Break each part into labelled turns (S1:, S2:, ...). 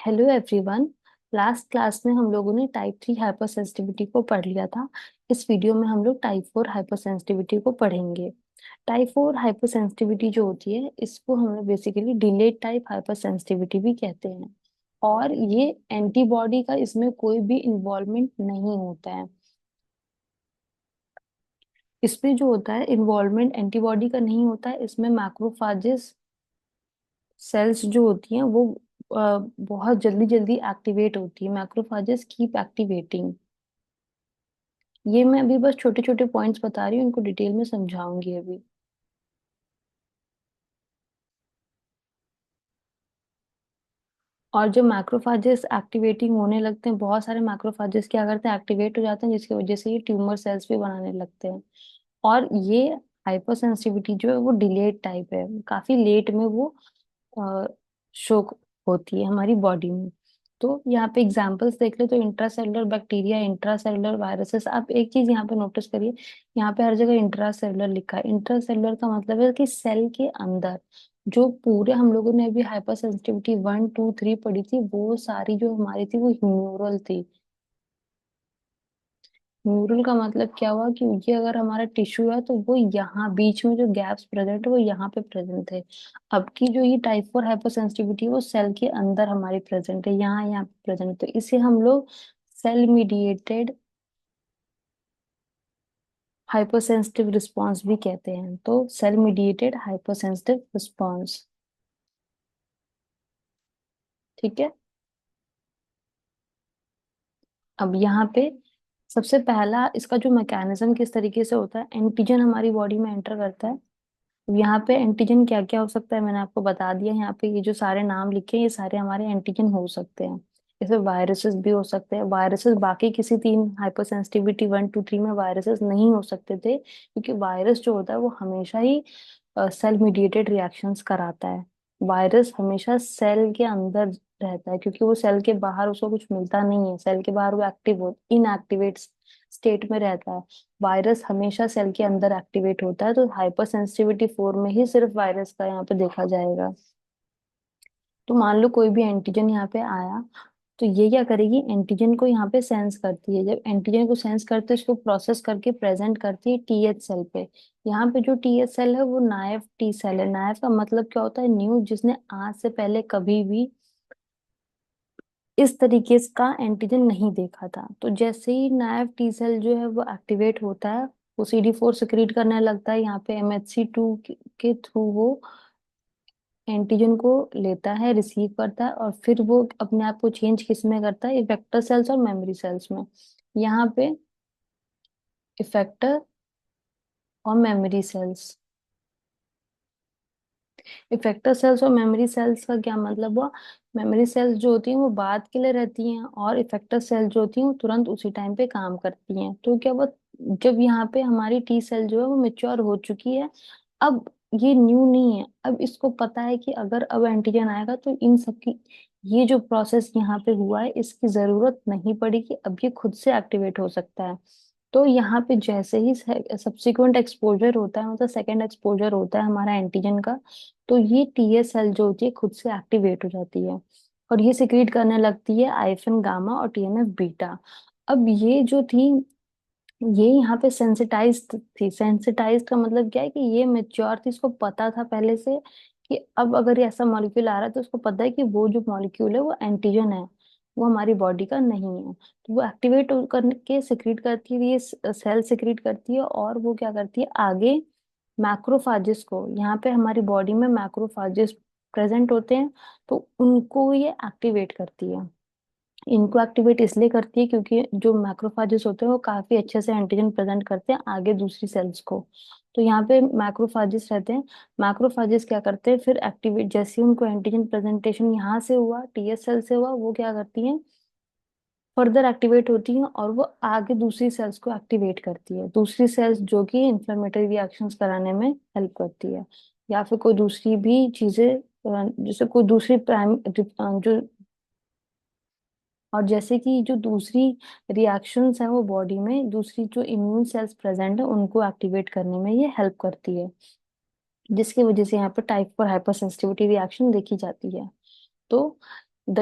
S1: Hello everyone. Last class में हम लोगों ने टाइप 3 हाइपर सेंसिटिविटी को पढ़ लिया था। इस वीडियो में हम लोग टाइप 4 हाइपर सेंसिटिविटी को पढ़ेंगे। टाइप 4 हाइपर सेंसिटिविटी जो होती है इसको हम लोग basically delayed type hyper sensitivity भी कहते हैं। और ये एंटीबॉडी का इसमें कोई भी इन्वॉल्वमेंट नहीं होता है। इसमें जो होता है इन्वॉल्वमेंट एंटीबॉडी का नहीं होता है। इसमें मैक्रोफाजेस सेल्स जो होती हैं वो बहुत जल्दी जल्दी एक्टिवेट होती है। Macrophages keep activating. ये मैं अभी बस छोटे छोटे पॉइंट्स बता रही हूँ, इनको डिटेल में समझाऊंगी अभी। और जब मैक्रोफाजेस एक्टिवेटिंग होने लगते हैं, बहुत सारे मैक्रोफाजेस क्या करते हैं, एक्टिवेट हो जाते हैं, जिसकी वजह से ये ट्यूमर सेल्स भी बनाने लगते हैं। और ये हाइपर सेंसिटिविटी जो है वो डिलेड टाइप है, काफी लेट में वो शो होती है हमारी बॉडी में। तो यहाँ पे एग्जांपल्स देख ले तो इंट्रासेलुलर बैक्टीरिया, इंट्रासेलुलर वायरसेस। आप एक चीज यहाँ पे नोटिस करिए, यहाँ पे हर जगह इंट्रासेलुलर लिखा है। इंट्रासेलुलर का मतलब है कि सेल के अंदर। जो पूरे हम लोगों ने अभी हाइपर सेंसिटिविटी 1 2 3 पढ़ी थी, वो सारी जो हमारी थी वो ह्यूमरल थी। न्यूरल का मतलब क्या हुआ कि ये अगर हमारा टिश्यू है तो वो यहाँ बीच में जो गैप्स प्रेजेंट है वो यहाँ पे प्रेजेंट है। अब की जो ये टाइप 4 हाइपरसेंसिटिविटी है वो सेल के अंदर हमारी प्रेजेंट है, यहाँ पे प्रेजेंट है। तो इसे हम लोग सेल मीडिएटेड हाइपरसेंसिटिव रिस्पॉन्स भी कहते हैं। तो सेल मीडिएटेड हाइपरसेंसिटिव रिस्पॉन्स। ठीक है। अब यहाँ पे सबसे पहला इसका जो मैकेनिज्म किस तरीके से होता है, एंटीजन हमारी बॉडी में एंटर करता है। यहाँ पे एंटीजन क्या क्या हो सकता है मैंने आपको बता दिया। यहाँ पे ये जो सारे नाम लिखे हैं ये सारे हमारे एंटीजन हो सकते हैं। इसमें वायरसेस भी हो सकते हैं। वायरसेस बाकी किसी 3 हाइपरसेंसिटिविटी 1 2 3 में वायरसेस नहीं हो सकते थे, क्योंकि वायरस जो होता है वो हमेशा ही सेल मीडिएटेड रिएक्शंस कराता है। वायरस हमेशा सेल के अंदर रहता है, क्योंकि वो सेल के बाहर उसको कुछ मिलता नहीं है। सेल के बाहर वो एक्टिव हो इनएक्टिवेट स्टेट में रहता है। वायरस हमेशा सेल के अंदर एक्टिवेट होता है। तो हाइपर सेंसिटिविटी 4 में ही सिर्फ वायरस का यहाँ पे देखा जाएगा। तो मान लो कोई भी एंटीजन यहाँ पे आया, तो ये क्या करेगी, एंटीजन को यहाँ पे सेंस करती है। जब एंटीजन को सेंस करते है, इसको प्रोसेस करके प्रेजेंट करती है टीएच सेल पे। यहाँ पे जो टीएच सेल है वो नायफ टी सेल है। नायफ का मतलब क्या होता है, न्यू, जिसने आज से पहले कभी भी इस तरीके का एंटीजन नहीं देखा था। तो जैसे ही नायफ टी सेल जो है वो एक्टिवेट होता है, वो CD4 सिक्रीट करने लगता है। यहाँ पे MHC2 के थ्रू वो एंटीजन को लेता है, रिसीव करता है, और फिर वो अपने आप को चेंज किस में करता है, इफेक्टर सेल्स और मेमोरी सेल्स में। यहाँ पे इफेक्टर और मेमोरी सेल्स। इफेक्टर सेल्स और मेमोरी सेल्स का क्या मतलब हुआ, मेमोरी सेल्स जो होती हैं वो बाद के लिए रहती हैं, और इफेक्टर सेल्स जो होती हैं वो तुरंत उसी टाइम पे काम करती हैं। तो क्या वो, जब यहाँ पे हमारी टी सेल जो है वो मेच्योर हो चुकी है, अब ये न्यू नहीं है। अब इसको पता है कि अगर अब एंटीजन आएगा तो इन सबकी ये जो प्रोसेस यहाँ पे हुआ है इसकी जरूरत नहीं पड़ेगी, अब ये खुद से एक्टिवेट हो सकता है। तो यहाँ पे जैसे ही सब्सिक्वेंट एक्सपोजर होता है, मतलब सेकेंड एक्सपोजर होता है हमारा एंटीजन का, तो ये टीएस सेल जो होती है खुद से एक्टिवेट हो जाती है, और ये सिक्रीट करने लगती है आईफन गामा और TNF बीटा। अब ये जो थी, ये यहाँ पे सेंसिटाइज्ड थी। सेंसिटाइज्ड का मतलब क्या है कि ये मेच्योर थी, इसको पता था पहले से कि अब अगर ये ऐसा मॉलिक्यूल आ रहा है तो उसको पता है कि वो जो मॉलिक्यूल है वो एंटीजन है, वो हमारी बॉडी का नहीं है। तो वो एक्टिवेट करके सिक्रीट करती है, ये सेल सिक्रीट करती है, और वो क्या करती है आगे मैक्रोफाजेस को, यहाँ पे हमारी बॉडी में मैक्रोफाजेस प्रेजेंट होते हैं, तो उनको ये एक्टिवेट करती है। इनको एक्टिवेट इसलिए करती है क्योंकि जो मैक्रोफाजेस होते हैं वो काफी अच्छे से एंटीजन प्रेजेंट करते हैं आगे दूसरी सेल्स को। तो यहाँ पे मैक्रोफाजेस रहते हैं। मैक्रोफाजेस क्या करते हैं, फिर एक्टिवेट, जैसे ही उनको एंटीजन प्रेजेंटेशन यहाँ से हुआ, टीएस सेल से हुआ, वो क्या करती हैं, फर्दर एक्टिवेट होती हैं, और वो आगे दूसरी सेल्स को एक्टिवेट करती है। दूसरी सेल्स जो कि इंफ्लेमेटरी रिएक्शंस कराने में हेल्प करती है, या फिर कोई दूसरी भी चीजें, जैसे कोई दूसरी प्राइम जो, और जैसे कि जो दूसरी रिएक्शंस हैं वो बॉडी में दूसरी जो इम्यून सेल्स प्रेजेंट है उनको एक्टिवेट करने में ये हेल्प करती है, जिसकी वजह से यहाँ पर टाइप 4 हाइपर सेंसिटिविटी रिएक्शन देखी जाती है। तो the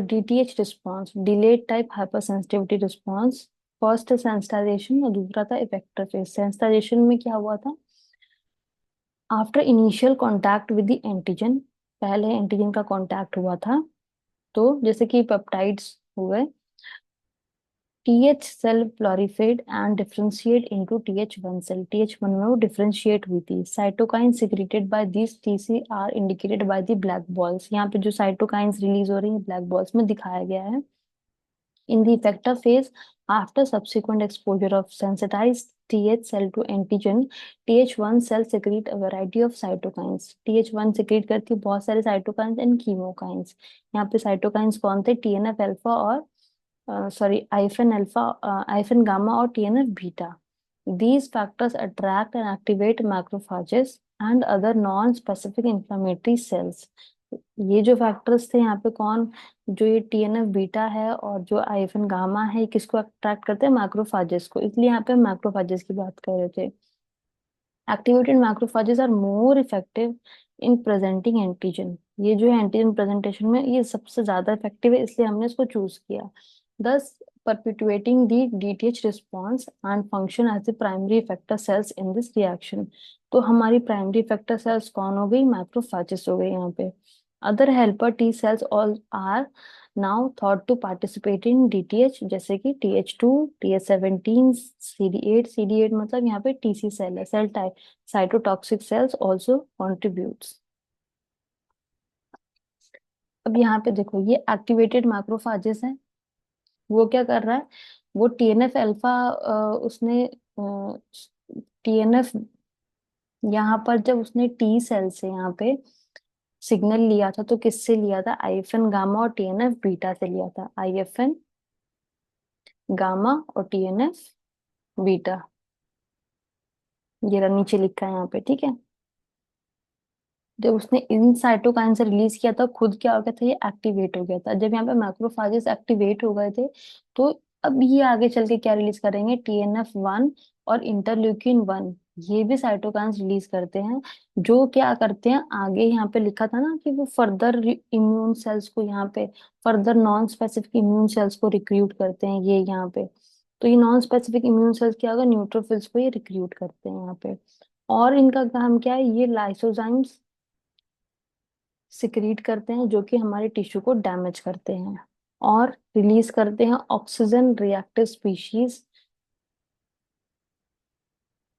S1: DTH response, delayed type hyper sensitivity response. First sensitisation और दूसरा था इफेक्टर फेज। सेंसिटाइजेशन में क्या हुआ था, after initial contact with the antigen, पहले एंटीजन का कांटेक्ट हुआ था, तो जैसे कि पेप्टाइड्स हुए, TH cell proliferated and differentiate into TH one cell, TH one में वो डिफरेंशिएट हुई थी। Cytokine secreted by this TC are indicated by the black balls, यहाँ पे जो साइटोकाइंस रिलीज हो रही है ब्लैक बॉल्स में दिखाया गया है। In the effector phase, after subsequent exposure of sensitized TH cell to antigen, TH1 cell secrete a variety of cytokines. TH1 secrete करती है बहुत सारे cytokines and chemokines. यहाँ पे cytokines कौन थे, TNF alpha और IFN alpha, IFN gamma और TNF beta. These factors attract and activate macrophages and other non-specific inflammatory cells. ये जो फैक्टर्स थे यहाँ पे कौन, जो ये टीएनएफ बीटा है और जो आईएफएन गामा है, ये किसको अट्रैक्ट करते हैं, मैक्रोफाजेस को, इसलिए यहाँ पे हम मैक्रोफाजेस की बात कर रहे थे। Activated macrophages are more effective in presenting antigen, ये जो है एंटीजन प्रेजेंटेशन में ये सबसे ज्यादा इफेक्टिव है, इसलिए हमने इसको चूज किया। thus perpetuating the DTH response and function as the primary effector cells in this reaction। तो हमारी प्राइमरी इफेक्टर सेल्स कौन हो गई, मैक्रोफाजेस हो गई यहाँ पे। Other helper T cells all are now thought to participate in DTH, जैसे कि TH2, TH17, CD8, CD8 मतलब यहाँ पे टीसी सेल है, cell type cytotoxic cells also contributes. अब यहाँ पे देखो ये एक्टिवेटेड मैक्रोफाजेस है, वो क्या कर रहा है, वो टीएनएफ अल्फा, उसने टीएनएफ, यहाँ पर जब उसने टी सेल से यहाँ पे सिग्नल लिया था तो किससे लिया था, आईएफएन गामा और टीएनएफ बीटा से लिया था, आईएफएन गामा और टीएनएफ बीटा, ये रहा नीचे लिखा है यहाँ पे, ठीक है। जब उसने इन साइटोकाइन से रिलीज किया था, खुद क्या हो गया था, ये एक्टिवेट हो गया था। जब यहाँ पे मैक्रोफाजेस एक्टिवेट हो गए थे, तो अब ये आगे चल के क्या रिलीज करेंगे, TNF1 और इंटरल्यूकिन 1, ये भी साइटोकाइंस रिलीज करते हैं, जो क्या करते हैं, आगे यहाँ पे लिखा था ना कि वो फर्दर इम्यून सेल्स को, यहाँ पे further non specific immune cells को रिक्रूट करते हैं, ये यहाँ पे। तो ये नॉन स्पेसिफिक इम्यून सेल्स क्या होगा, न्यूट्रोफिल्स को ये रिक्रूट करते हैं यहाँ पे। और इनका काम क्या है, ये लाइसोजाइम्स सिक्रीट करते हैं जो कि हमारे टिश्यू को डैमेज करते हैं, और रिलीज करते हैं ऑक्सीजन रिएक्टिव स्पीशीज,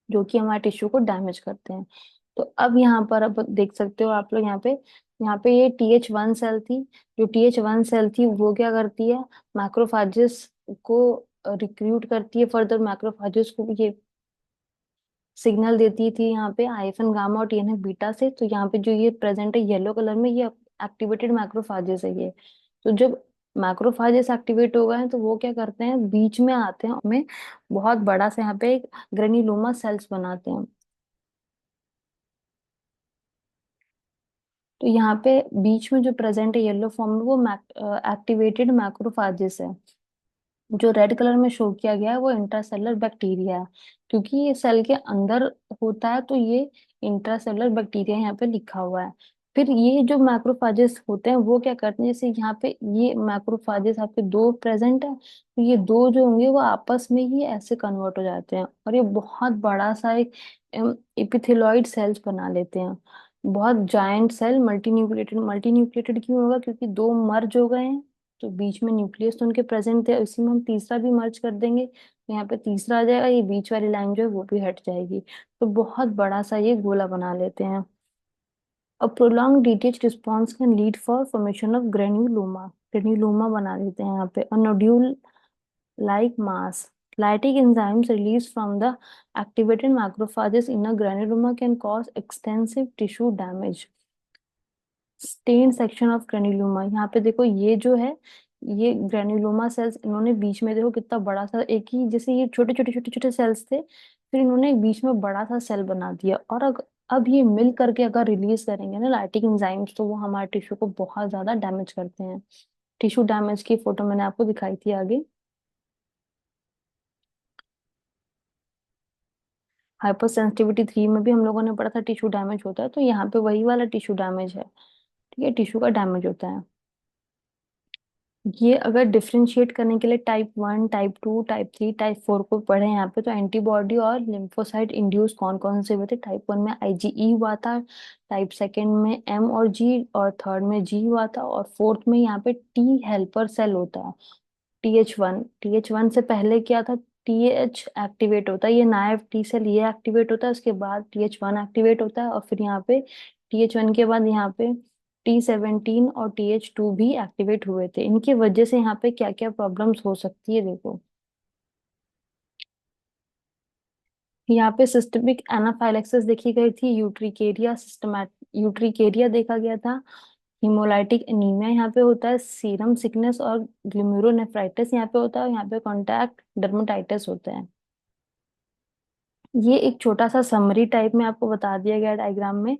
S1: जो कि हमारे टिश्यू को डैमेज करते हैं। तो अब यहाँ पर अब देख सकते हो आप लोग, यहाँ पे ये TH1 सेल थी, जो TH1 सेल थी वो क्या करती है, मैक्रोफाजेस को रिक्रूट करती है, फर्दर मैक्रोफाजेस को ये सिग्नल देती थी यहाँ पे आईएफएन गामा और टीएनएफ बीटा से। तो यहाँ पे जो ये प्रेजेंट है येलो कलर में, ये एक्टिवेटेड मैक्रोफाजेस है ये। तो जब मैक्रोफाजेस एक्टिवेट हो गए हैं तो वो क्या करते हैं, बीच में आते हैं, हमें बहुत बड़ा सा यहाँ पे एक ग्रेन्युलोमा सेल्स बनाते हैं। तो यहाँ पे बीच में जो प्रेजेंट है येलो फॉर्म में, वो एक्टिवेटेड मैक्रोफाजेस है। जो रेड कलर में शो किया गया है वो इंट्रासेलुलर बैक्टीरिया है, क्योंकि ये सेल के अंदर होता है, तो ये इंट्रासेलुलर बैक्टीरिया यहाँ पे लिखा हुआ है। फिर ये जो मैक्रोफाजेस होते हैं वो क्या करते हैं, जैसे यहाँ पे ये मैक्रोफाजेस आपके दो प्रेजेंट है, तो ये दो जो होंगे वो आपस में ही ऐसे कन्वर्ट हो जाते हैं, और ये बहुत बड़ा सा एक एपिथेलॉइड सेल्स बना लेते हैं, बहुत जायंट सेल। मल्टी न्यूक्लिएटेड क्यों होगा, क्योंकि दो मर्ज हो गए हैं, तो बीच में न्यूक्लियस तो उनके प्रेजेंट थे, इसी में हम तीसरा भी मर्ज कर देंगे, तो यहाँ पे तीसरा आ जाएगा, ये बीच वाली लाइन जो है वो भी हट जाएगी, तो बहुत बड़ा सा ये गोला बना लेते हैं। A prolonged DTH response can lead for formation of granuloma, granuloma बना देते हैं यहाँ पे, a nodule like mass। Lytic enzymes released from the activated macrophages in a granuloma can cause extensive tissue damage। Stain section of granuloma, यहाँ पे देखो ये जो है, ये ग्रेन्युलोमा सेल्स, इन्होंने बीच में देखो कितना बड़ा सा, एक ही जैसे ये छोटे छोटे छोटे छोटे सेल्स थे, फिर इन्होंने एक बीच में बड़ा सा सेल बना दिया, और अब ये मिल करके अगर रिलीज करेंगे ना लाइटिक एंजाइम्स, तो वो हमारे टिश्यू को बहुत ज्यादा डैमेज करते हैं। टिश्यू डैमेज की फोटो मैंने आपको दिखाई थी आगे। हाइपर सेंसिटिविटी 3 में भी हम लोगों ने पढ़ा था टिश्यू डैमेज होता है, तो यहाँ पे वही वाला टिश्यू डैमेज है, ठीक है, टिश्यू का डैमेज होता है। ये अगर डिफरेंशिएट करने के लिए टाइप 1, टाइप 2, टाइप 3, टाइप 4 को पढ़े यहाँ पे, तो एंटीबॉडी और लिम्फोसाइट इंड्यूस कौन कौन से हुए थे? टाइप 1 में IgE हुआ था, टाइप सेकेंड में M और G, और थर्ड में G हुआ था, और फोर्थ में यहाँ पे T हेल्पर सेल होता है, TH1 से पहले क्या था? TH एक्टिवेट होता है, ये नायब टी सेल ये एक्टिवेट होता है, उसके बाद TH1 एक्टिवेट होता है, और फिर यहाँ पे TH1 के बाद यहाँ पे T17 और TH2 भी एक्टिवेट हुए थे। इनकी वजह से यहाँ पे क्या क्या प्रॉब्लम्स हो सकती है, देखो। यहाँ पे सिस्टमिक एनाफाइलेक्सिस देखी गई थी, यूट्रिकेरिया सिस्टमैट यूट्रिकेरिया देखा गया था, हिमोलाइटिक एनीमिया यहाँ पे होता है, सीरम सिकनेस और ग्लोमेरुलोनेफ्राइटिस यहाँ पे होता है, और यहाँ पे कॉन्टैक्ट डर्मेटाइटिस होता है। ये एक छोटा सा समरी टाइप में आपको बता दिया गया डायग्राम में,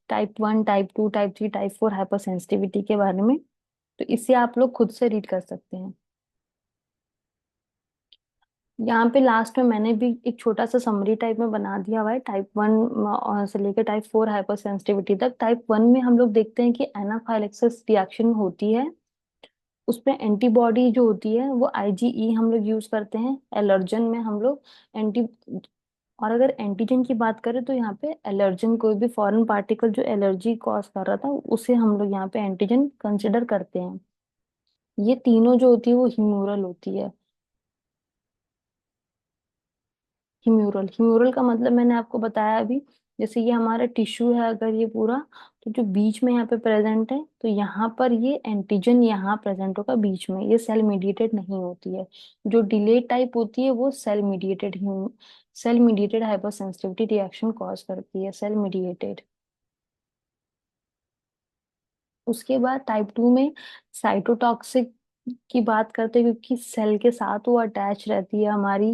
S1: type 1, type 2, type 3, type 4 hyper sensitivity के बारे में। तो इसे आप लोग खुद से रीड कर सकते हैं। यहाँ पे लास्ट में मैंने भी एक छोटा सा समरी टाइप में बना दिया हुआ है, टाइप 1 से लेकर टाइप 4 हाइपर सेंसिटिविटी तक। टाइप 1 में हम लोग देखते हैं कि एनाफाइलेक्सिस रिएक्शन होती है, उसमें एंटीबॉडी जो होती है वो IgE हम लोग यूज करते हैं, एलर्जन में हम लोग एंटी, और अगर एंटीजन की बात करें तो यहाँ पे एलर्जन कोई भी फॉरेन पार्टिकल जो एलर्जी कॉज कर रहा था उसे हम लोग यहाँ पे एंटीजन कंसिडर करते हैं। ये तीनों जो होती है वो ह्यूमोरल होती है। ह्यूमोरल का मतलब मैंने आपको बताया अभी, जैसे ये हमारा टिश्यू है अगर ये पूरा, तो जो बीच में यहाँ पे प्रेजेंट है, तो यहाँ पर ये एंटीजन यहाँ प्रेजेंट होगा बीच में, ये सेल मीडिएटेड नहीं होती है। जो डिलेड टाइप होती है वो cell mediated hyper sensitivity reaction cause करती है, सेल मीडिएटेड। उसके बाद टाइप 2 में साइटोटॉक्सिक की बात करते हैं, क्योंकि सेल के साथ वो अटैच रहती है हमारी,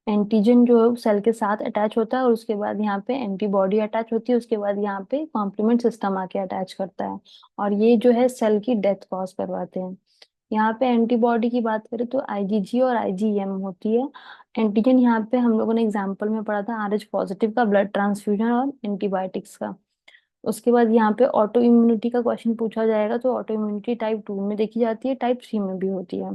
S1: एंटीजन जो है वो सेल के साथ अटैच होता है, और उसके बाद यहाँ पे एंटीबॉडी अटैच होती है, उसके बाद यहाँ पे कॉम्प्लीमेंट सिस्टम आके अटैच करता है, और ये जो है सेल की डेथ कॉज करवाते हैं। यहाँ पे एंटीबॉडी की बात करें तो IgG और IgM होती है। एंटीजन यहाँ पे हम लोगों ने एग्जाम्पल में पढ़ा था RH पॉजिटिव का, ब्लड ट्रांसफ्यूजन और एंटीबायोटिक्स का। उसके बाद यहाँ पे ऑटो इम्यूनिटी का क्वेश्चन पूछा जाएगा, तो ऑटो इम्यूनिटी टाइप 2 में देखी जाती है, टाइप 3 में भी होती है।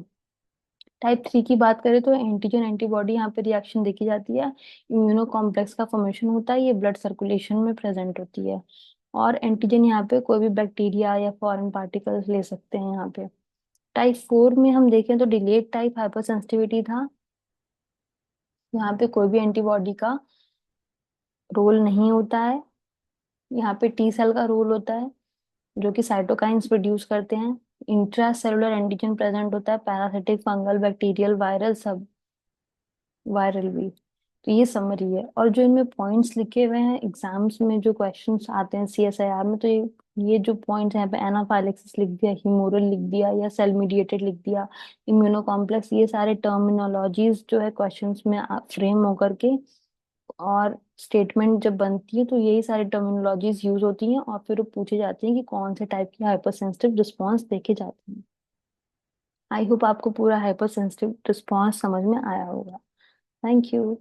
S1: टाइप 3 की बात करें तो एंटीजन एंटीबॉडी यहाँ पे रिएक्शन देखी जाती है, इम्यूनो कॉम्प्लेक्स का फॉर्मेशन होता है, ये ब्लड सर्कुलेशन में प्रेजेंट होती है, और एंटीजन यहाँ पे कोई भी बैक्टीरिया या फॉरेन पार्टिकल्स ले सकते हैं यहाँ पे। टाइप 4 में हम देखें तो डिलेड टाइप हाइपर सेंसिटिविटी था, यहाँ पे कोई भी एंटीबॉडी का रोल नहीं होता है, यहाँ पे T सेल का रोल होता है जो कि साइटोकाइंस प्रोड्यूस करते हैं, इंट्रा सेलुलर एंटीजन प्रेजेंट होता है, पैरासिटिक, फंगल, बैक्टीरियल, वायरल, सब वायरल भी। तो ये समरी है, और जो इनमें पॉइंट्स लिखे हुए हैं एग्जाम्स में जो क्वेश्चंस आते हैं CSIR में, तो ये जो पॉइंट्स हैं, यहाँ पे एनाफाइलेक्सिस लिख दिया, ह्यूमोरल लिख दिया, या सेल मीडिएटेड लिख दिया, इम्यूनो कॉम्प्लेक्स, ये सारे टर्मिनोलॉजीज जो है क्वेश्चंस में फ्रेम होकर के, और स्टेटमेंट जब बनती है तो यही सारी टर्मिनोलॉजीज यूज होती हैं, और फिर वो पूछे जाते हैं कि कौन से टाइप की हाइपर सेंसिटिव रिस्पॉन्स देखे जाते हैं। आई होप आपको पूरा हाइपर सेंसिटिव रिस्पॉन्स समझ में आया होगा। Thank you.